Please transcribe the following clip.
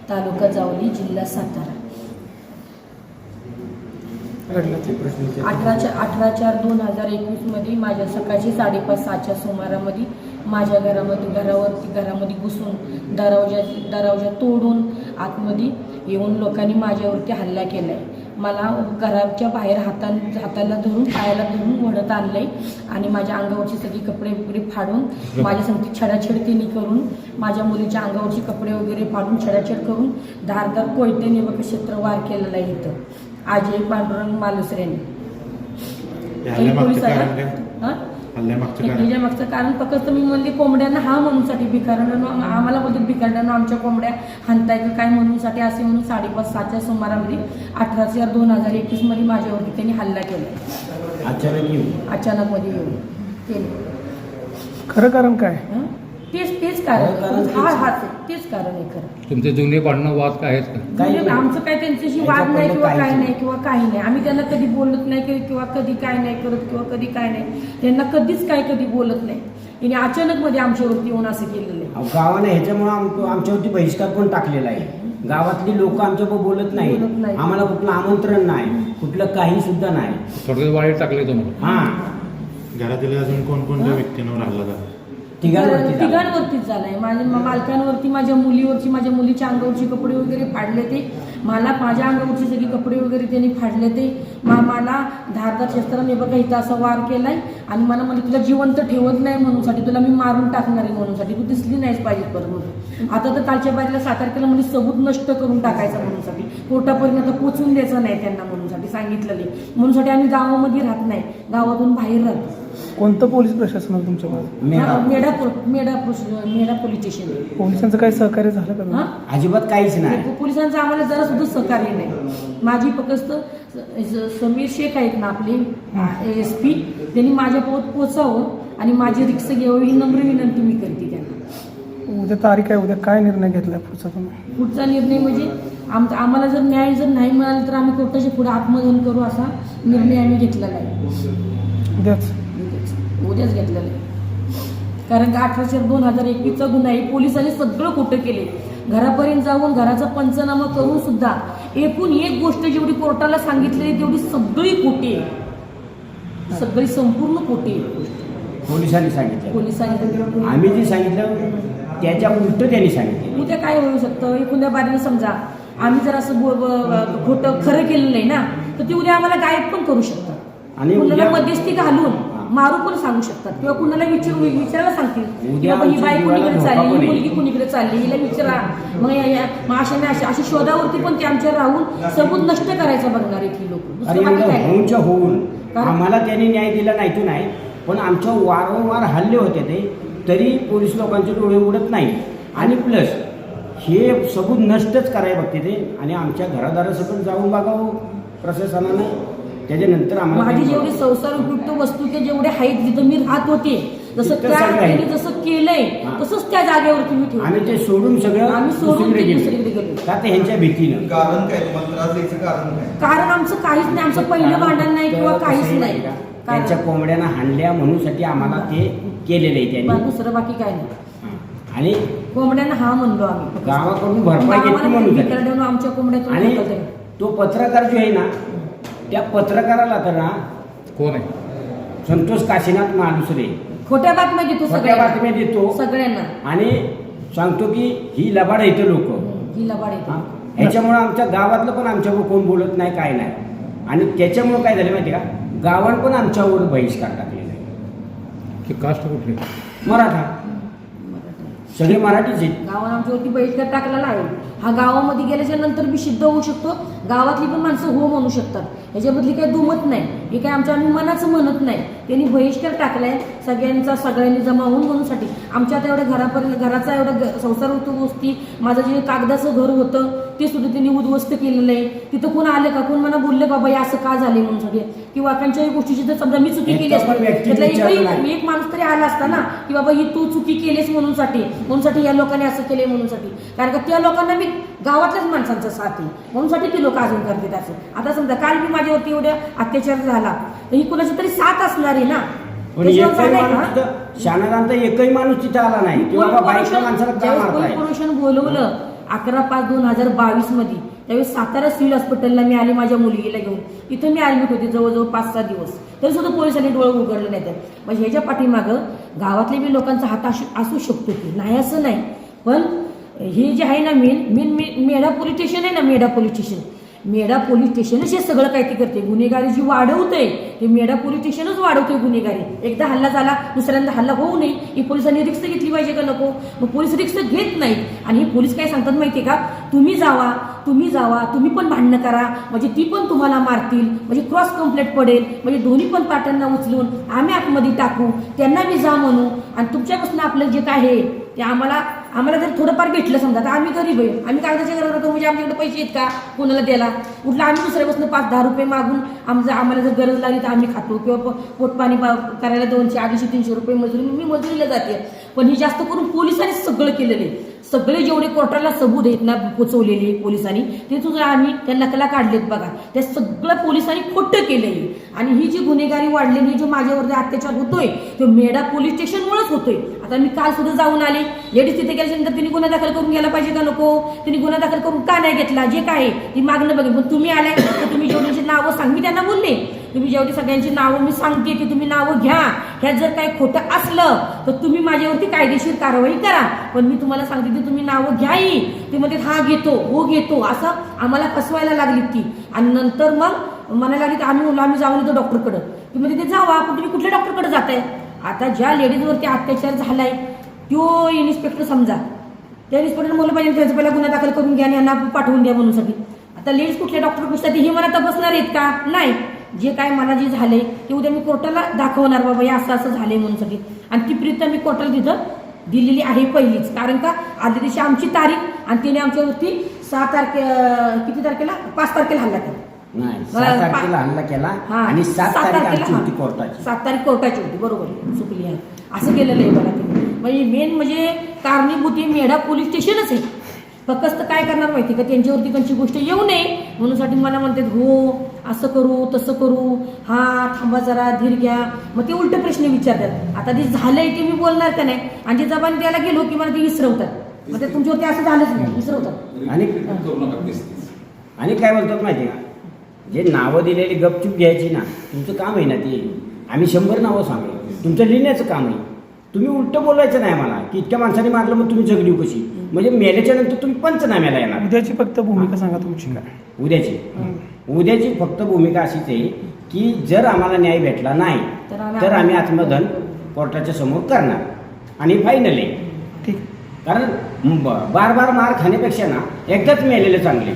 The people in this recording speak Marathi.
तालुका जावली, जिल्हा सातारा. 18/4/2021 मध्ये माझ्या सकाळची 5:30-6च्या सुमारामध्ये माझ्या घरामध्ये घुसून दरवाजा तोडून आतमध्ये येऊन लोकांनी माझ्यावरती हल्ला केलाय. मला घराच्या बाहेर हाताला धरून पायाला धरून ओढत आणलंय आणि माझ्या अंगावरची सगळी कपडे वगैरे फाडून माझ्या संगती छेडाछेड त्यांनी करून माझ्या मुलीच्या अंगावरची कपडे वगैरे फाडून छेडाछेड करून धारदार कोयत्याने बघ क्षेत्र वार केलेला आहे इथं अजय पांडुरंग मालुसरेने. ह्याच्या मागचं कारण फक्त मी म्हणले कोंबड्यांना हा म्हणूनसाठी भिकाऱ्यांना आम्हाला बोलतात भिकाऱ्यांना आमच्या कोंबड्या हाणताय का काय म्हणूनसाठी असे म्हणून 5:30-6च्या सुमारामध्ये 18/4/2021 मध्ये माझ्यावरती त्यांनी हल्ला केला. अचानक मध्ये येऊन केलं. खरं कारण काय? तेच कारण तेच कारण आहे खरं. तुमचे जुने भांडणं वाद काय आहेत का? आमचं काय त्यांच्याशी वाद नाही किंवा काही नाही. आम्ही त्यांना कधी बोलत नाही किंवा कधी काय नाही करत किंवा कधी काय नाही. त्यांना कधीच कधी बोलत नाही. तिने अचानक मध्ये आमच्यावरती येऊन असं केलेलं आहे. गावाने ह्याच्यामुळे आमच्यावरती बहिष्कार पण टाकलेला आहे. गावातली लोक आमच्याबरोबर बोलत नाही. आम्हाला कुठलं आमंत्रण नाही, कुठलं काही सुद्धा नाही. थोडक्यात वाढीत टाकले तुम्हाला. हा, घरातील अजून कोणकोणत्या व्यक्तींवर हल्ला झाला? तिघांवरतीच झालाय. माझ्या मालकांवरती, माझ्या मुलीवरची, माझ्या मुलीच्या अंगावरची कपडे वगैरे फाडले ते. मला माझ्या अंगावरची सगळी कपडे वगैरे त्यांनी फाडले ते. मला धारदार शस्त्राने बघा इथं असा वार केलाय आणि मला म्हणजे तुला जिवंत ठेवत नाही म्हणूनसाठी, तुला मी मारून टाकणार आहे म्हणूनसाठी, तू दिसली नाहीच पाहिजे परत. आता तर कालच्या बाजूला 7 तारखेला म्हणजे सबूत नष्ट करून टाकायचं म्हणूनसाठी, कोर्टापर्यंत पोचून द्यायचं नाही त्यांना म्हणूनसाठी सांगितलेले. म्हणूनसाठी आम्ही गावामध्ये राहत नाही, गावातून बाहेर राहतो. कोणतं पोलीस प्रशासन आहे तुमच्या मेढा पोलीस स्टेशन. पोलिसांचं काही सहकार्य झालं का? अजिबात काहीच नाही. पोलिसांचं आम्हाला जरा सुद्धा सहकार्य नाही. माझी फक्त समीर शेख आहेत ना आपले SP, त्यांनी माझ्या पोचावं आणि माझी रिक्षा घ्यावी ही नम्र विनंती मी करते त्यांना. उद्या तारीख आहे, उद्या काय निर्णय घेतलाय पुढचा तुम्ही? पुढचा निर्णय म्हणजे आम्हाला जर न्याय नाही मिळाला तर आम्ही कोर्टाच्या पुढे आत्मदहन करू असा निर्णय आम्ही घेतलेला आहे. उद्याच घेतलेलं आहे. कारण का 18/4/2021चा गुन्हा आहे. पोलिसांनी सगळं खोटं केले. घरापर्यंत जाऊन घराचा पंचनामा करून सुद्धा एकूण एक गोष्ट जेवढी कोर्टाला सांगितलेली तेवढी सगळी खोटी आहे. सगळी संपूर्ण खोटी आहे. पोलिसांनी सांगितलं, आम्ही जे सांगितलं त्याच्या उलट त्यांनी सांगितलं. उद्या काय होऊ शकतं? एखाद्या बारीने समजा आम्ही जर असं खोटं खरं केलं नाही ना तर ते उद्या आम्हाला गायब पण करू शकतात आणि कुणाला मध्यस्थी घालून मारू पण सांगू शकतात किंवा कुणाला विचारायला सांगतील की बाबा ही बाई कुणीकडे चालली, ही मुलगी कुणीकडे चालली, हिला विचारा. मग अशी शोधावरती पण ते आमच्या राहून सबूत नष्ट करायचं बघणार आहेत ही लोक. होऊन आम्हाला त्यांनी न्याय दिला नाही तो नाही, पण आमच्या वारंवार हल्ले होते ते तरी पोलीस लोकांचे डोळे उडत नाही. आणि प्लस हे सबूत नष्टच करायला बघते ते. आणि आमच्या घरादारासकट जाऊन बघावं प्रशासनानं. त्याच्यानंतर माझी जेवढी संसार उपयुक्त वस्तू ते जेवढे आहेत जिथं मी राहत होते जसं त्यांनी जसं केलंय तसंच त्या जागेवरती मी ठेवलं. आम्ही ते सोडून सगळं आम्ही दुसरीकडे गेलो का ते ह्यांच्या भीतीनं. कारण काय त्रास द्यायचं कारण आमचं काहीच नाही. आमचं पहिलं भांडण नाही किंवा काहीच नाही. त्यांच्या कोंबड्यांना हाणल्या म्हणूनसाठी आम्हाला ते केलेलं आहे त्यांनी, दुसरं बाकी काय नाही. आणि कोंबड्यांना हा म्हणलो आम्ही. गावाकडून भरपाई घेतली म्हणून. आमच्या कोंबड्यातून. आणि तो पत्रकार जो आहे ना त्या पत्रकाराला तर ना कोण आहे? संतोष काशीनाथ मालुसरे खोट्या बातम्या देतो, खोट्या बातम्या देतो सगळ्यांना आणि सांगतो की ही लबाड येतं लोक, ही लबाड येतो. ह्याच्यामुळे आमच्या गावातलं पण आमच्यावर कोण बोलत नाही काय नाही. आणि त्याच्यामुळे काय झालं माहिती का, गावात पण आमच्यावर बहिष्कार टाकलेला आहे. की कास्ट कुठली? मराठा, सगळे मराठीच आहेत. गावात आमच्यावरती बहिष्कार टाकलेला आहे. हा गावामध्ये गेल्याच्या नंतर बी सिद्ध होऊ शकतो. गावातली पण माणसं हो म्हणू शकतात. ह्याच्याबद्दली काही दुमत नाही. हे काय आम्ही मनाचं म्हणत नाही. त्यांनी बहिष्कार टाकलाय सगळ्यांनी जमा होऊन म्हणूनसाठी. आमच्या आता एवढ्या घराचा एवढा संसार होतो गोष्टी, माझं जे कागदाचं घर होतं ते सुद्धा त्यांनी उद्ध्वस्त केलेलं आहे. तिथं कोण आले का, कोण मला बोलले बाबा हे असं का झाले म्हणून किंवा कोणत्याही गोष्टीची जर समजा मी चुकी केली असते एक माणूस तरी आला असता ना की बाबा ही तू चुकी केलीस म्हणूनसाठी या लोकांनी असं केलंय म्हणूनसाठी. कारण का त्या लोकांना मी गावातल्याच माणसांचा साथ आहे म्हणूनसाठी ते लोक अजून करतात असं. आता समजा काल मी माझ्यावरती एवढ्या अत्याचार झाला तर ही कुणाची तरी साथ असणार आहे ना. शानारांचा एकही माणूस तिथे आला नाही. कॉर्पोरेशन बोलवलं 11/5/2022 मध्ये. त्यावेळेस सातारा सिव्हिल हॉस्पिटलला मी आले माझ्या मुलगीला घेऊन. इथं मी ऍडमिट होते जवळजवळ 5-6 दिवस, तरी सुद्धा पोलिसांनी डोळे उघडले नाही. म्हणजे ह्याच्या पाठीमागं गावातल्या बी लोकांचा हात असू शकतो की नाही असं नाही, पण हे जे आहे ना मेढा पोलीस स्टेशन आहे ना, मेढा पोलीस स्टेशनच हे सगळं काय ते करते. गुन्हेगारी जी वाढवते ते मेढा पोलीस स्टेशनच वाढवते गुन्हेगारी. एकदा हल्ला झाला, दुसऱ्यांदा हल्ला होऊ नये ही पोलिसांनी रिक्स घेतली पाहिजे का नको? मग पोलीस रिक्स घेत नाहीत. आणि हे पोलीस काय सांगतात माहितीये का, तुम्ही जावा, तुम्ही पण भांडणं करा, म्हणजे ती पण तुम्हाला मारतील, म्हणजे क्रॉस कंप्लेंट पडेल, म्हणजे दोन्ही पण पार्ट्यांना उचलून आम्ही आतमध्ये टाकू, त्यांना बी जा म्हणू, आणि तुमच्यापासून आपलं जे काय आहे ते आम्हाला जर थोडंफार भेटलं समजा, तर आम्ही गरीब आहे, आम्ही कागदाच्या गरज होतो, म्हणजे आमच्याकडे पैसे आहेत का कोणाला द्यायला? उठलं आम्ही दुसऱ्यापासून 5-10 रुपये मागून आम्हाला जर गरज लागली तर आम्ही खातो, किंवा पोटपाणी करायला 200, 250-300 रुपये मजुरी, मी मजुरीला जाते. पण ही जास्त करून पोलिसांनी सगळं केलेलं आहे. सगळे जेवढे कोर्टाला सबूत आहेत ना पोचवलेले पोलिसांनी, ते सुद्धा आम्ही त्या नकला काढलेत बघा. ते सगळं पोलिसांनी खोटं केलंय. आणि ही जी गुन्हेगारी वाढलेली, जो माझ्यावरती अत्याचार होतोय तो मेढा पोलीस स्टेशनमुळेच होतोय. आता मी काल सुद्धा जाऊन आले, लेडीज तिथे गेल्यानंतर तिने गुन्हा दाखल करून घ्यायला पाहिजे का नको? तिने गुन्हा दाखल करून का नाही घेतला? जे काय ती मागणं बघेल. पण तुम्ही आलाय तर तुम्ही जेवढ्यांची नावं सांग, मी त्यांना बोलले, तुम्ही जेवढी सगळ्यांची नावं मी सांगते की तुम्ही नावं घ्या. ह्यात जर काही खोटं असलं तर तुम्ही माझ्यावरती कायदेशीर कारवाई करा. पण मी तुम्हाला सांगते की तुम्ही नावं घ्याई. ते म्हणते हा घेतो, हो घेतो, असं आम्हाला फसवायला लागली ती. आणि नंतर मग म्हणायला लागली, आम्ही जाऊन येतो डॉक्टरकडं. ती म्हणजे ते जावा, पण तुम्ही कुठल्या डॉक्टरकडे जाताय? आता ज्या लेडीजवरती अत्याचार झालाय तो इन्स्पेक्टर समजा, त्या इन्स्पेक्टर म्हणलं पाहिजे त्यांचा पहिला गुन्हा दाखल करून घ्या आणि यांना पाठवून द्या म्हणून साठी. आता लेडीज कुठल्या डॉक्टर पुस्तक हे मला तपासणार आहेत का? नाही. जे काय मला जे झालंय ते उद्या मी कोर्टाला दाखवणार, बाबा हे असं झालंय म्हणून साठी. आणि ती प्रीत मी कोर्टाला तिथं दिलेली आहे पहिलीच. कारण का आदल्या दिवशी आमची तारीख आणि तिने आमच्यावरती 5 तारखेला हल्ला केला. नाही, 7 तारखेला हल्ला केला आणि 7 तारीख आमची होती कोर्टाची. 7 तारीख कोर्टाची होती, बरोबर चुकली आहे. असं केलेलं आहे बघा तुम्ही. म्हणजे मेन म्हणजे कारणीभूती मेढा पोलीस स्टेशनच आहे. फक्त काय करणार माहिती का, त्यांच्यावरती कोणची गोष्ट येऊ नये म्हणून साठी मला म्हणतात हो असं करू तसं करू, हा थांबा जरा धीर घ्या. मग ते उलट प्रश्न विचारतात. आता ते झालंय ते मी बोलणार का नाही, आणि जे जबान द्यायला गेलो की मला ते विसरवतात. मग ते तुमच्यावरती असं झालंच नाही, विसरवतात. आणि काय बोलतात माहिती का, जे नावं दिलेली गपचूप घ्यायची ना, तुमचं काम आहे ना ते. आम्ही 100 नावं सांगू, तुमचं लिहिण्याचं काम आहे. तुम्ही उलटं बोलायचं नाही मला की इतक्या माणसाने मारलं मग तुम्ही जगली कशी, म्हणजे मेल्याच्या नंतर तुम्ही पंचनाम्याला येणार. उद्याची फक्त भूमिका सांगा तुमची काय? उद्याची फक्त भूमिका अशीच आहे की जर आम्हाला न्याय भेटला नाही तर आम्ही आत्मदहन कोर्टाच्या समोर करणार. आणि फायनल आहे. ठीक. कारण बार मार खाण्यापेक्षा ना एकदाच मेलेलं चांगले.